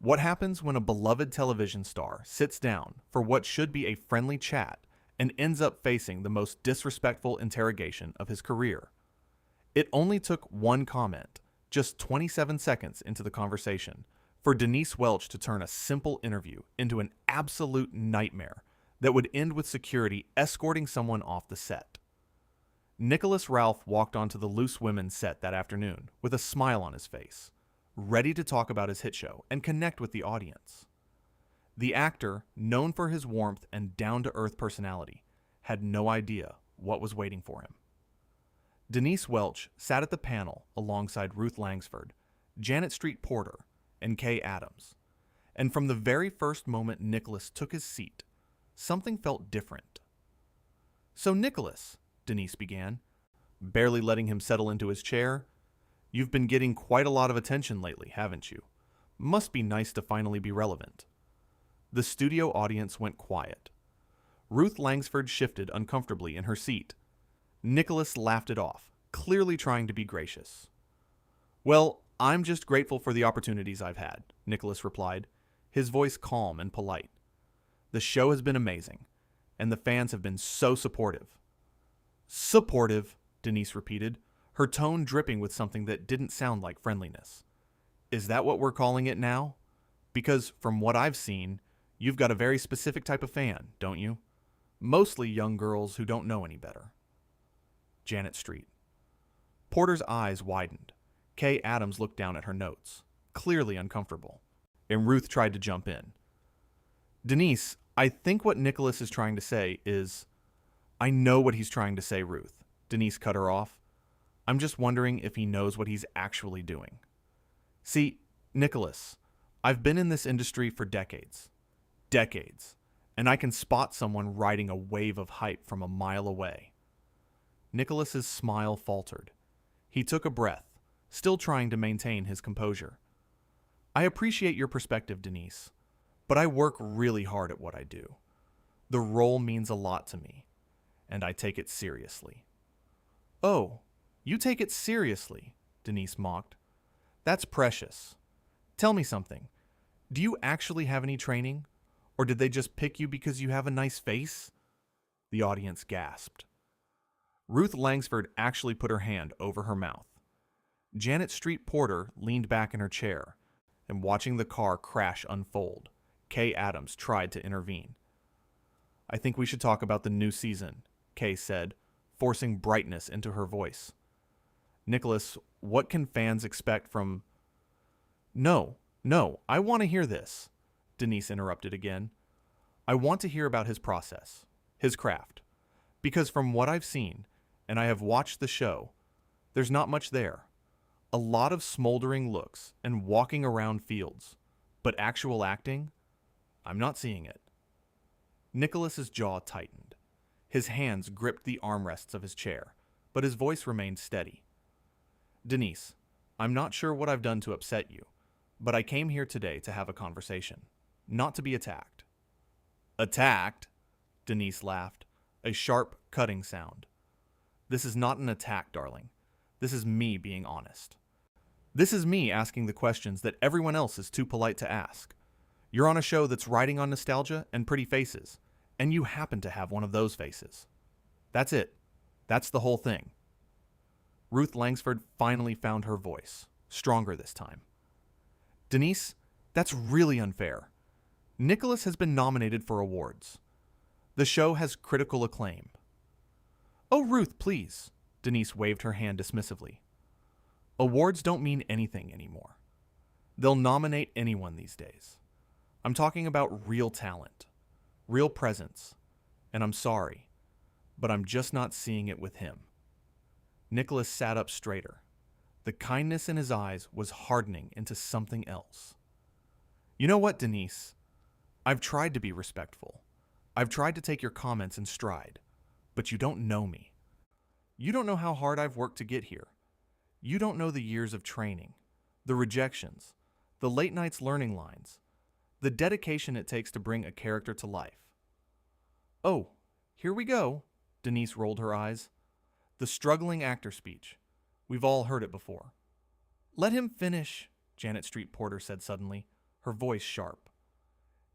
What happens when a beloved television star sits down for what should be a friendly chat and ends up facing the most disrespectful interrogation of his career? It only took one comment, just 27 seconds into the conversation, for Denise Welch to turn a simple interview into an absolute nightmare that would end with security escorting someone off the set. Nicholas Ralph walked onto the Loose Women set that afternoon with a smile on his face, ready to talk about his hit show and connect with the audience. The actor, known for his warmth and down-to-earth personality, had no idea what was waiting for him. Denise Welch sat at the panel alongside Ruth Langsford, Janet Street Porter, and Kay Adams. And from the very first moment Nicholas took his seat, something felt different. "So Nicholas," Denise began, barely letting him settle into his chair, "you've been getting quite a lot of attention lately, haven't you? Must be nice to finally be relevant." The studio audience went quiet. Ruth Langsford shifted uncomfortably in her seat. Nicholas laughed it off, clearly trying to be gracious. "Well, I'm just grateful for the opportunities I've had," Nicholas replied, his voice calm and polite. "The show has been amazing, and the fans have been so supportive." "Supportive," Denise repeated, her tone dripping with something that didn't sound like friendliness. "Is that what we're calling it now? Because from what I've seen, you've got a very specific type of fan, don't you? Mostly young girls who don't know any better." Janet Street. Porter's eyes widened. Kay Adams looked down at her notes, clearly uncomfortable, and Ruth tried to jump in. "Denise, I think what Nicholas is trying to say is—" "I know what he's trying to say, Ruth," Denise cut her off. "I'm just wondering if he knows what he's actually doing. See, Nicholas, I've been in this industry for decades. Decades. And I can spot someone riding a wave of hype from a mile away." Nicholas's smile faltered. He took a breath, still trying to maintain his composure. "I appreciate your perspective, Denise, but I work really hard at what I do. The role means a lot to me, and I take it seriously." "Oh, you take it seriously," Denise mocked. "That's precious. Tell me something. Do you actually have any training? Or did they just pick you because you have a nice face?" The audience gasped. Ruth Langsford actually put her hand over her mouth. Janet Street Porter leaned back in her chair, and watching the car crash unfold, Kay Adams tried to intervene. "I think we should talk about the new season," Kay said, forcing brightness into her voice. "Nicholas, what can fans expect from—" No, I want to hear this," Denise interrupted again. "I want to hear about his process, his craft. Because from what I've seen, and I have watched the show, there's not much there. A lot of smoldering looks and walking around fields. But actual acting? I'm not seeing it." Nicholas's jaw tightened. His hands gripped the armrests of his chair, but his voice remained steady. "Denise, I'm not sure what I've done to upset you, but I came here today to have a conversation, not to be attacked." "Attacked?" Denise laughed, a sharp, cutting sound. "This is not an attack, darling. This is me being honest. This is me asking the questions that everyone else is too polite to ask. You're on a show that's riding on nostalgia and pretty faces, and you happen to have one of those faces. That's it. That's the whole thing." Ruth Langsford finally found her voice, stronger this time. "Denise, that's really unfair. Nicholas has been nominated for awards. The show has critical acclaim." "Oh, Ruth, please," Denise waved her hand dismissively. "Awards don't mean anything anymore. They'll nominate anyone these days. I'm talking about real talent, real presence, and I'm sorry, but I'm just not seeing it with him." Nicholas sat up straighter. The kindness in his eyes was hardening into something else. "You know what, Denise? I've tried to be respectful. I've tried to take your comments in stride, but you don't know me. You don't know how hard I've worked to get here. You don't know the years of training, the rejections, the late nights learning lines, the dedication it takes to bring a character to life." "Oh, here we go," Denise rolled her eyes. "The struggling actor speech. We've all heard it before." "Let him finish," Janet Street Porter said suddenly, her voice sharp.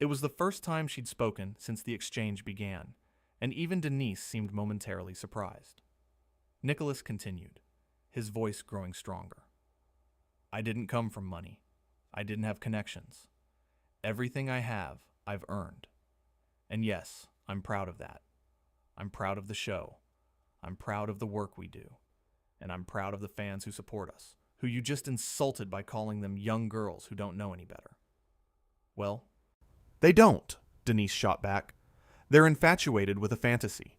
It was the first time she'd spoken since the exchange began, and even Denise seemed momentarily surprised. Nicholas continued, his voice growing stronger. I didn't come from money. I didn't have connections. Everything I have, I've earned. And yes, I'm proud of that. I'm proud of the show. I'm proud of the work we do. And I'm proud of the fans who support us, who you just insulted by calling them young girls who don't know any better. Well, they don't, Denise shot back. They're infatuated with a fantasy.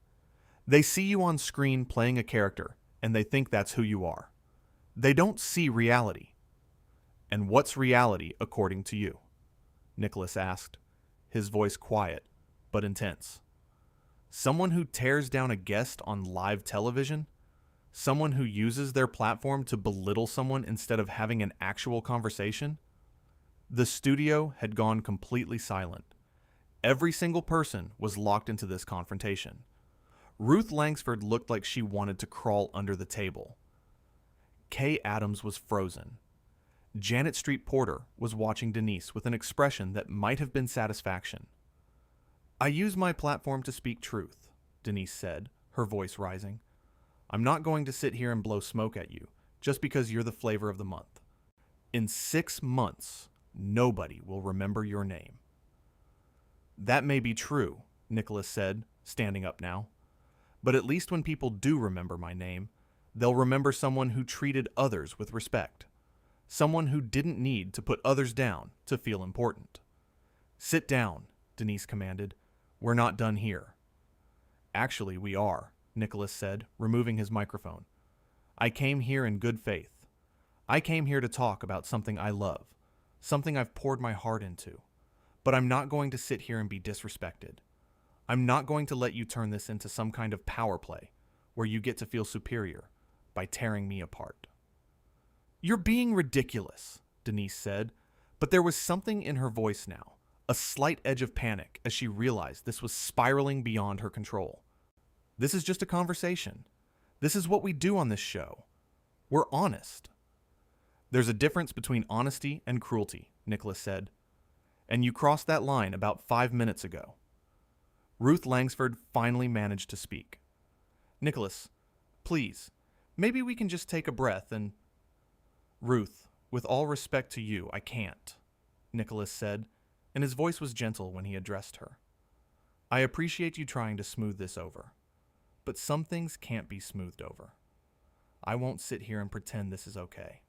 They see you on screen playing a character, and they think that's who you are. They don't see reality. And what's reality according to you? Nicholas asked, his voice quiet but intense. Someone who tears down a guest on live television? Someone who uses their platform to belittle someone instead of having an actual conversation? The studio had gone completely silent. Every single person was locked into this confrontation. Ruth Langsford looked like she wanted to crawl under the table. Kay Adams was frozen. Janet Street Porter was watching Denise with an expression that might have been satisfaction. I use my platform to speak truth, Denise said, her voice rising. I'm not going to sit here and blow smoke at you just because you're the flavor of the month. In 6 months, nobody will remember your name. That may be true, Nicholas said, standing up now. But at least when people do remember my name, they'll remember someone who treated others with respect. Someone who didn't need to put others down to feel important. Sit down, Denise commanded. We're not done here. Actually, we are, Nicholas said, removing his microphone. I came here in good faith. I came here to talk about something I love, something I've poured my heart into. But I'm not going to sit here and be disrespected. I'm not going to let you turn this into some kind of power play where you get to feel superior by tearing me apart. You're being ridiculous, Denise said, but there was something in her voice now, a slight edge of panic as she realized this was spiraling beyond her control. This is just a conversation. This is what we do on this show. We're honest. There's a difference between honesty and cruelty, Nicholas said. And you crossed that line about 5 minutes ago. Ruth Langsford finally managed to speak. Nicholas, please, maybe we can just take a breath and... Ruth, with all respect to you, I can't, Nicholas said, and his voice was gentle when he addressed her. I appreciate you trying to smooth this over, but some things can't be smoothed over. I won't sit here and pretend this is okay.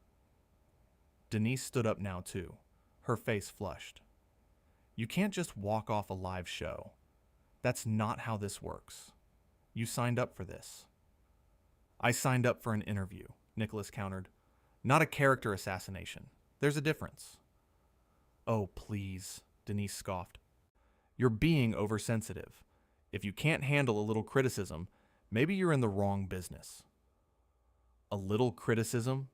Denise stood up now too, her face flushed. You can't just walk off a live show. That's not how this works. You signed up for this. I signed up for an interview, Nicholas countered. Not a character assassination. There's a difference. Oh, please, Denise scoffed. You're being oversensitive. If you can't handle a little criticism, maybe you're in the wrong business. A little criticism?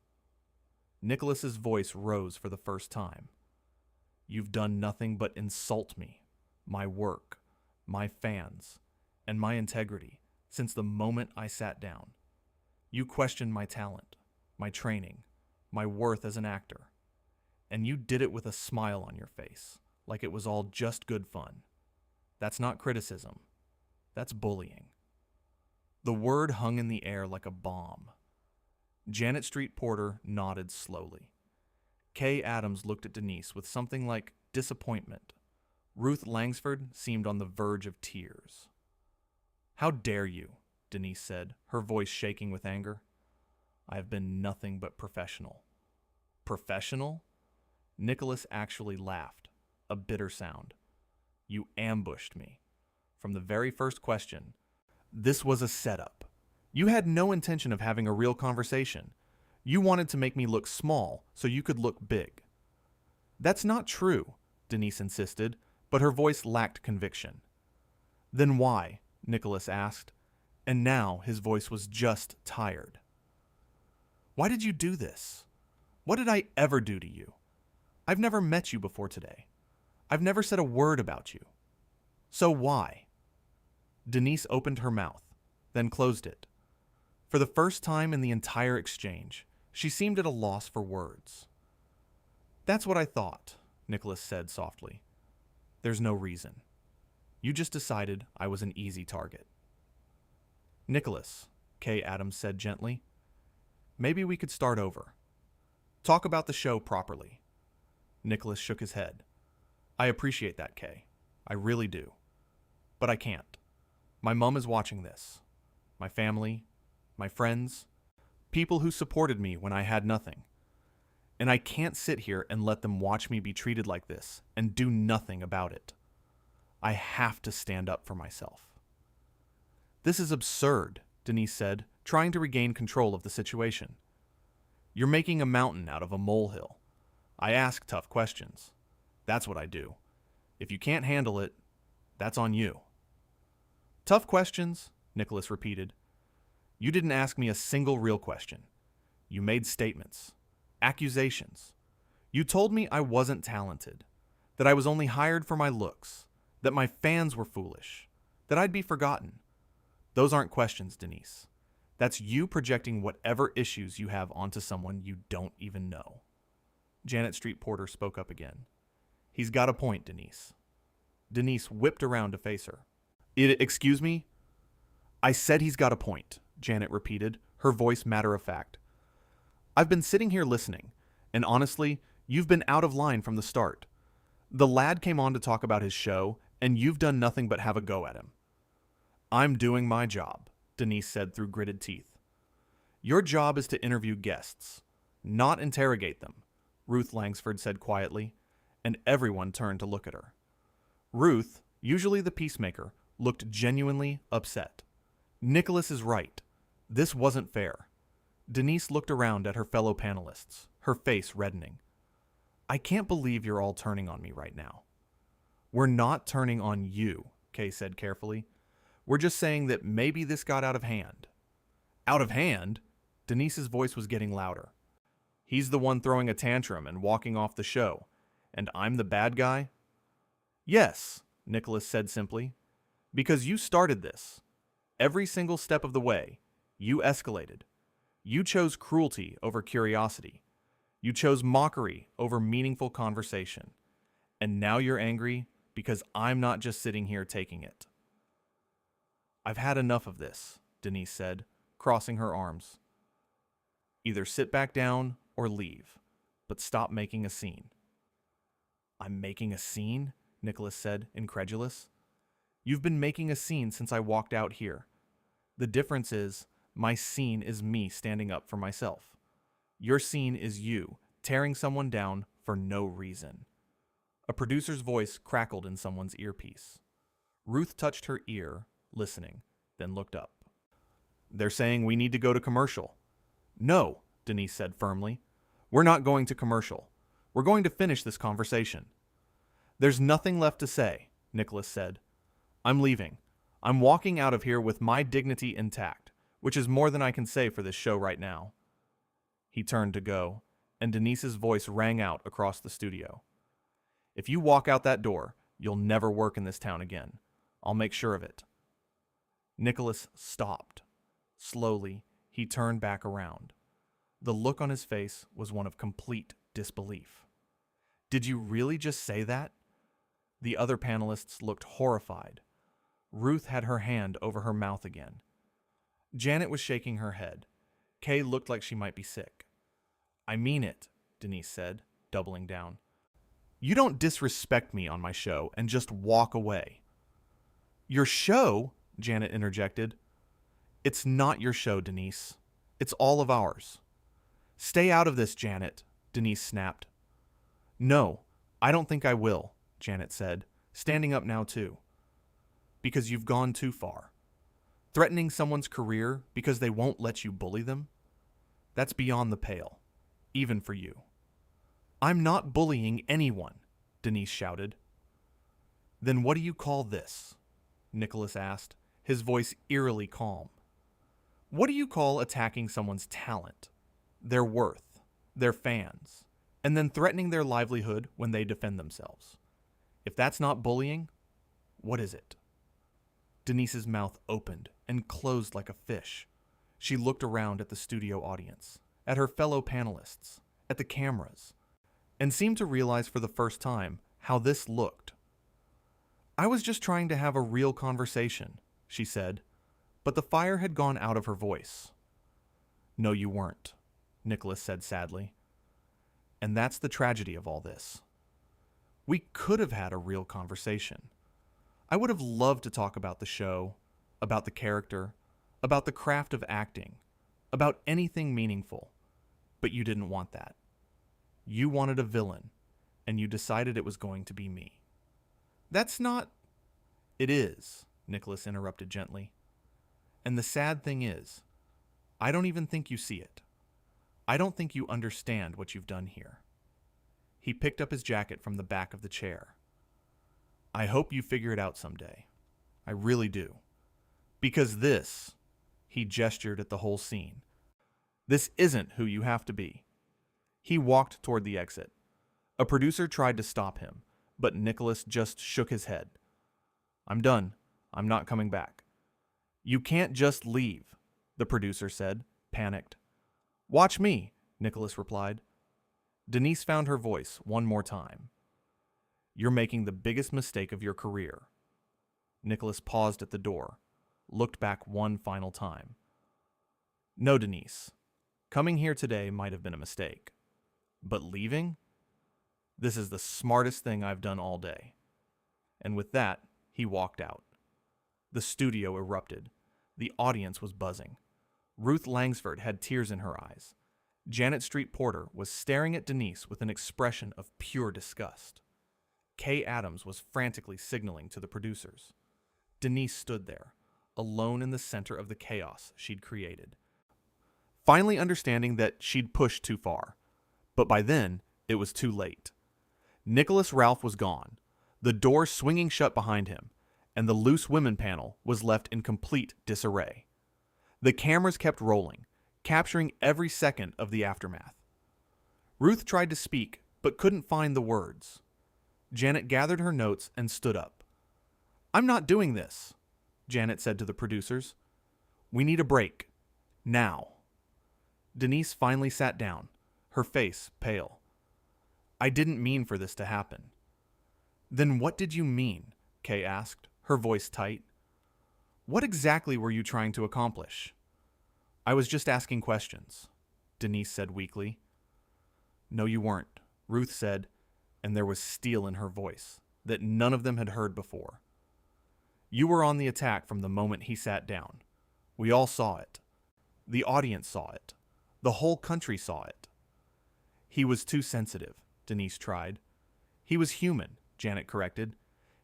Nicholas's voice rose for the first time. You've done nothing but insult me, my work, my fans, and my integrity since the moment I sat down. You questioned my talent, my training, my worth as an actor, and you did it with a smile on your face, like it was all just good fun. That's not criticism. That's bullying. The word hung in the air like a bomb. Janet Street Porter nodded slowly. Kay Adams looked at Denise with something like disappointment. Ruth Langsford seemed on the verge of tears. How dare you, Denise said, her voice shaking with anger. I have been nothing but professional. Professional? Nicholas actually laughed, a bitter sound. You ambushed me. From the very first question, this was a setup. You had no intention of having a real conversation. You wanted to make me look small so you could look big. That's not true, Denise insisted, but her voice lacked conviction. Then why? Nicholas asked, and now his voice was just tired. Why did you do this? What did I ever do to you? I've never met you before today. I've never said a word about you. So why? Denise opened her mouth, then closed it. For the first time in the entire exchange, she seemed at a loss for words. That's what I thought, Nicholas said softly. There's no reason. You just decided I was an easy target. Nicholas, Kay Adams said gently, maybe we could start over. Talk about the show properly. Nicholas shook his head. I appreciate that, Kay. I really do. But I can't. My mom is watching this. My family, my friends, people who supported me when I had nothing. And I can't sit here and let them watch me be treated like this and do nothing about it. I have to stand up for myself. This is absurd, Denise said, trying to regain control of the situation. You're making a mountain out of a molehill. I ask tough questions. That's what I do. If you can't handle it, that's on you. Tough questions, Nicholas repeated. You didn't ask me a single real question. You made statements, accusations. You told me I wasn't talented, that I was only hired for my looks, that my fans were foolish, that I'd be forgotten. Those aren't questions, Denise. That's you projecting whatever issues you have onto someone you don't even know. Janet Street Porter spoke up again. He's got a point, Denise. Denise whipped around to face her. Excuse me? I said he's got a point, Janet repeated, her voice matter-of-fact. I've been sitting here listening, and honestly, you've been out of line from the start. The lad came on to talk about his show, and you've done nothing but have a go at him. I'm doing my job, Denise said through gritted teeth. Your job is to interview guests, not interrogate them, Ruth Langsford said quietly, and everyone turned to look at her. Ruth, usually the peacemaker, looked genuinely upset. Nicholas is right. This wasn't fair. Denise looked around at her fellow panelists, her face reddening. I can't believe you're all turning on me right now. We're not turning on you, Kay said carefully. We're just saying that maybe this got out of hand. Out of hand? Denise's voice was getting louder. He's the one throwing a tantrum and walking off the show, and I'm the bad guy? Yes, Nicholas said simply, because you started this. Every single step of the way, you escalated. You chose cruelty over curiosity. You chose mockery over meaningful conversation. And now you're angry because I'm not just sitting here taking it. I've had enough of this, Denise said, crossing her arms. Either sit back down or leave, but stop making a scene. I'm making a scene? Nicholas said, incredulous. You've been making a scene since I walked out here. The difference is, my scene is me standing up for myself. Your scene is you tearing someone down for no reason. A producer's voice crackled in someone's earpiece. Ruth touched her ear, listening, then looked up. They're saying we need to go to commercial. No, Denise said firmly. We're not going to commercial. We're going to finish this conversation. There's nothing left to say, Nicholas said. I'm leaving. I'm walking out of here with my dignity intact, which is more than I can say for this show right now. He turned to go, and Denise's voice rang out across the studio. If you walk out that door, you'll never work in this town again. I'll make sure of it. Nicholas stopped. Slowly, he turned back around. The look on his face was one of complete disbelief. Did you really just say that? The other panelists looked horrified. Ruth had her hand over her mouth again. Janet was shaking her head. Kay looked like she might be sick. I mean it, Denise said, doubling down. You don't disrespect me on my show and just walk away. Your show? Janet interjected. It's not your show, Denise. It's all of ours. Stay out of this, Janet, Denise snapped. No, I don't think I will, Janet said, standing up now too. Because you've gone too far. Threatening someone's career because they won't let you bully them? That's beyond the pale, even for you. I'm not bullying anyone, Denise shouted. Then what do you call this? Nicholas asked, his voice eerily calm. What do you call attacking someone's talent, their worth, their fans, and then threatening their livelihood when they defend themselves? If that's not bullying, what is it? Denise's mouth opened and closed like a fish. She looked around at the studio audience, at her fellow panelists, at the cameras. and seemed to realize for the first time how this looked. "I was just trying to have a real conversation," she said, but the fire had gone out of her voice. "No, you weren't," Nicholas said sadly. "And that's the tragedy of all this. We could have had a real conversation. I would have loved to talk about the show, about the character, about the craft of acting, about anything meaningful, but you didn't want that. You wanted a villain, and you decided it was going to be me." "That's not—" "It is," Nicholas interrupted gently. "And the sad thing is, I don't even think you see it. I don't think you understand what you've done here." He picked up his jacket from the back of the chair. "I hope you figure it out someday. I really do. Because this," he gestured at the whole scene, "this isn't who you have to be." He walked toward the exit. A producer tried to stop him, but Nicholas just shook his head. "I'm done. I'm not coming back." "You can't just leave," the producer said, panicked. "Watch me," Nicholas replied. Denise found her voice one more time. "You're making the biggest mistake of your career." Nicholas paused at the door, looked back one final time. "No, Denise. Coming here today might have been a mistake. But leaving? This is the smartest thing I've done all day." And with that, he walked out. The studio erupted. The audience was buzzing. Ruth Langsford had tears in her eyes. Janet Street Porter was staring at Denise with an expression of pure disgust. Kay Adams was frantically signaling to the producers. Denise stood there, alone in the center of the chaos she'd created, finally understanding that she'd pushed too far. But by then, it was too late. Nicholas Ralph was gone, the door swinging shut behind him, and the Loose Women panel was left in complete disarray. The cameras kept rolling, capturing every second of the aftermath. Ruth tried to speak, but couldn't find the words. Janet gathered her notes and stood up. "I'm not doing this," Janet said to the producers. "We need a break. Now." Denise finally sat down, her face pale. "I didn't mean for this to happen." "Then what did you mean?" Kay asked, her voice tight. "What exactly were you trying to accomplish?" "I was just asking questions," Denise said weakly. "No, you weren't," Ruth said, and there was steel in her voice that none of them had heard before. "You were on the attack from the moment he sat down. We all saw it. The audience saw it. The whole country saw it." "He was too sensitive," Denise tried. "He was human," Janet corrected.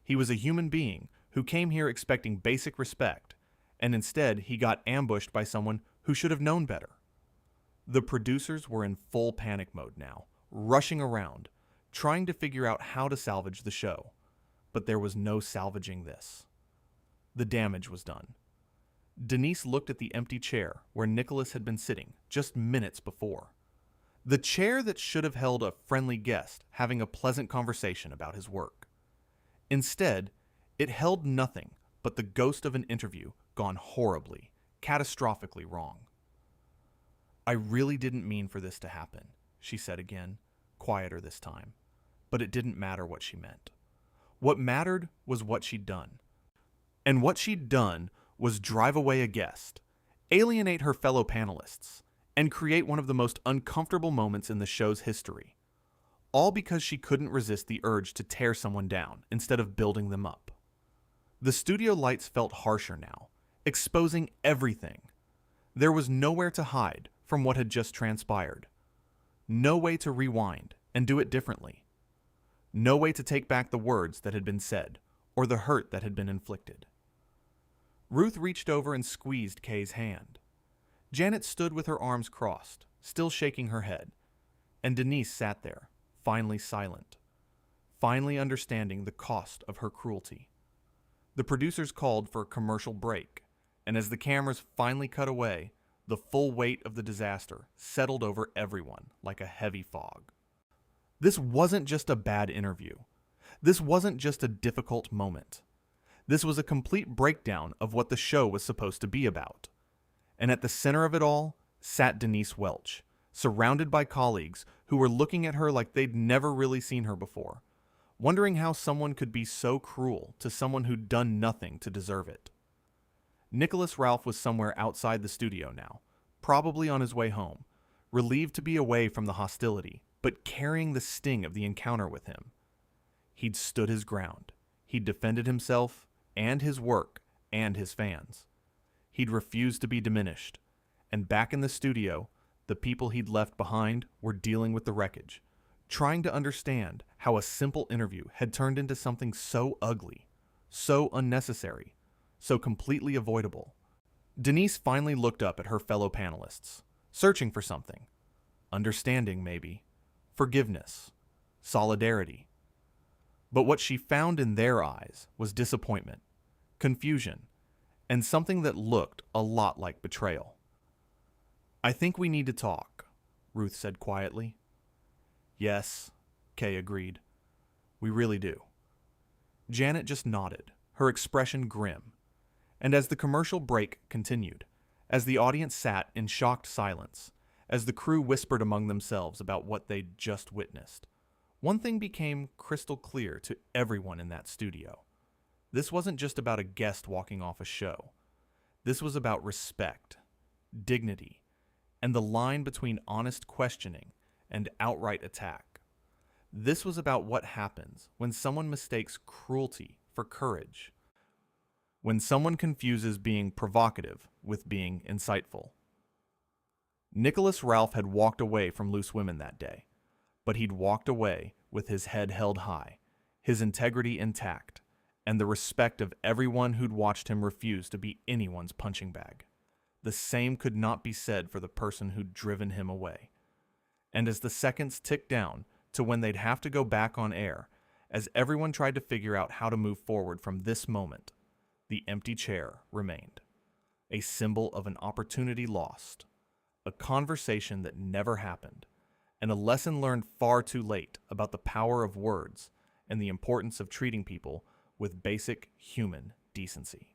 "He was a human being who came here expecting basic respect, and instead he got ambushed by someone who should have known better." The producers were in full panic mode now, rushing around, trying to figure out how to salvage the show. But there was no salvaging this. The damage was done. Denise looked at the empty chair where Nicholas had been sitting just minutes before. The chair that should have held a friendly guest having a pleasant conversation about his work. Instead, it held nothing but the ghost of an interview gone horribly, catastrophically wrong. "I really didn't mean for this to happen," she said again, quieter this time. But it didn't matter what she meant. What mattered was what she'd done. And what she'd done was drive away a guest, alienate her fellow panelists, and create one of the most uncomfortable moments in the show's history. All because she couldn't resist the urge to tear someone down instead of building them up. The studio lights felt harsher now, exposing everything. There was nowhere to hide from what had just transpired. No way to rewind and do it differently. No way to take back the words that had been said or the hurt that had been inflicted. Ruth reached over and squeezed Kay's hand. Janet stood with her arms crossed, still shaking her head, and Denise sat there, finally silent, finally understanding the cost of her cruelty. The producers called for a commercial break, and as the cameras finally cut away, the full weight of the disaster settled over everyone like a heavy fog. This wasn't just a bad interview. This wasn't just a difficult moment. This was a complete breakdown of what the show was supposed to be about. And at the center of it all sat Denise Welch, surrounded by colleagues who were looking at her like they'd never really seen her before, wondering how someone could be so cruel to someone who'd done nothing to deserve it. Nicholas Ralph was somewhere outside the studio now, probably on his way home, relieved to be away from the hostility, but carrying the sting of the encounter with him. He'd stood his ground. He'd defended himself and his work and his fans. He'd refused to be diminished. And back in the studio, the people he'd left behind were dealing with the wreckage, trying to understand how a simple interview had turned into something so ugly, so unnecessary, so completely avoidable. Denise finally looked up at her fellow panelists, searching for something. Understanding, maybe. Forgiveness. Solidarity. But what she found in their eyes was disappointment, confusion, and something that looked a lot like betrayal. "I think we need to talk," Ruth said quietly. "Yes," Kay agreed. "We really do." Janet just nodded, her expression grim. And as the commercial break continued, as the audience sat in shocked silence, as the crew whispered among themselves about what they'd just witnessed, one thing became crystal clear to everyone in that studio. This wasn't just about a guest walking off a show. This was about respect, dignity, and the line between honest questioning and outright attack. This was about what happens when someone mistakes cruelty for courage, when someone confuses being provocative with being insightful. Nicholas Ralph had walked away from Loose Women that day, but he'd walked away with his head held high, his integrity intact, and the respect of everyone who'd watched him refuse to be anyone's punching bag. The same could not be said for the person who'd driven him away. And as the seconds ticked down to when they'd have to go back on air, as everyone tried to figure out how to move forward from this moment, the empty chair remained, a symbol of an opportunity lost, a conversation that never happened, and a lesson learned far too late about the power of words and the importance of treating people with basic human decency.